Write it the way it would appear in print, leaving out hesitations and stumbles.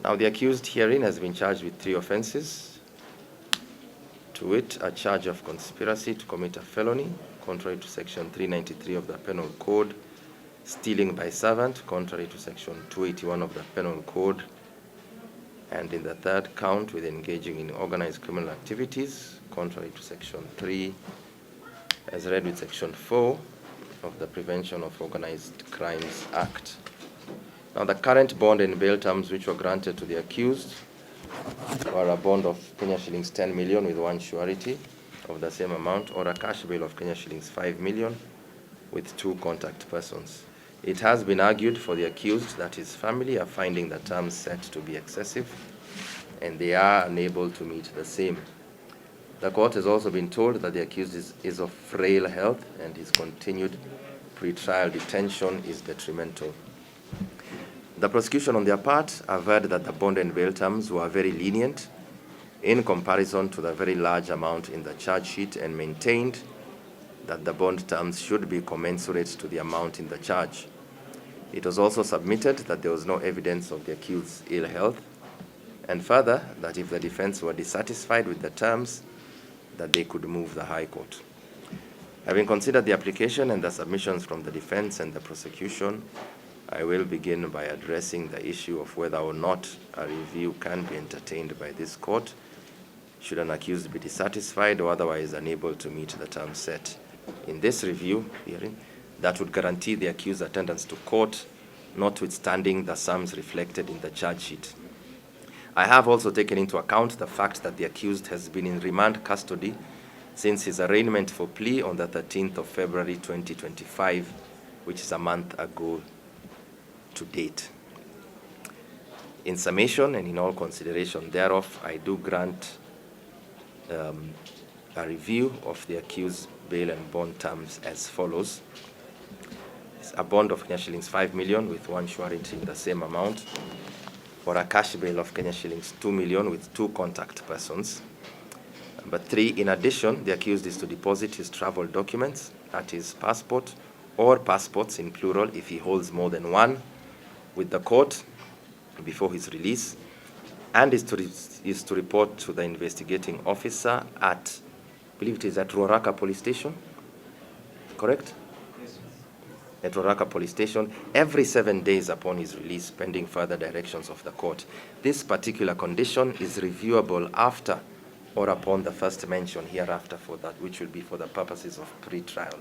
Now, the accused herein has been charged with 3 offenses, to wit, a charge of conspiracy to commit a felony, contrary to Section 393 of the Penal Code, stealing by servant, contrary to Section 281 of the Penal Code, and in the 3rd count with engaging in organized criminal activities, contrary to Section 3, as read with Section 4 of the Prevention of Organized Crimes Act. Now, the current bond and bail terms which were granted to the accused were a bond of Kenya shillings 10 million with 1 surety of the same amount, or a cash bail of Kenya shillings 5 million with 2 contact persons. It has been argued for the accused that his family are finding the terms set to be excessive and they are unable to meet the same. The court has also been told that the accused is of frail health and his continued pre-trial detention is detrimental. The prosecution on their part averred that the bond and bail terms were very lenient in comparison to the very large amount in the charge sheet and maintained that the bond terms should be commensurate to the amount in the charge. It was also submitted that there was no evidence of the accused's ill health, and further, that if the defense were dissatisfied with the terms, that they could move the High Court. Having considered the application and the submissions from the defense and the prosecution, I will begin by addressing the issue of whether or not a review can be entertained by this court should an accused be dissatisfied or otherwise unable to meet the terms set in this review hearing that would guarantee the accused's attendance to court, notwithstanding the sums reflected in the charge sheet. I have also taken into account the fact that the accused has been in remand custody since his arraignment for plea on the 13th of February 2025, which is a month ago to date. In summation and in all consideration thereof, I do grant a review of the accused's bail and bond terms as follows. It's a bond of Kenya shillings 5 million with 1 surety in the same amount, or a cash bail of Kenya shillings 2 million with 2 contact persons. Number 3, in addition, the accused is to deposit his travel documents at his passport or passports in plural if he holds more than 1 with the court before his release, and is to report to the investigating officer at, I believe it is at Ruaraka Police Station, correct? Yes. At Ruaraka Police Station every 7 days upon his release, pending further directions of the court. This particular condition is reviewable after or upon the first mention hereafter for that, which will be for the purposes of pre-trial.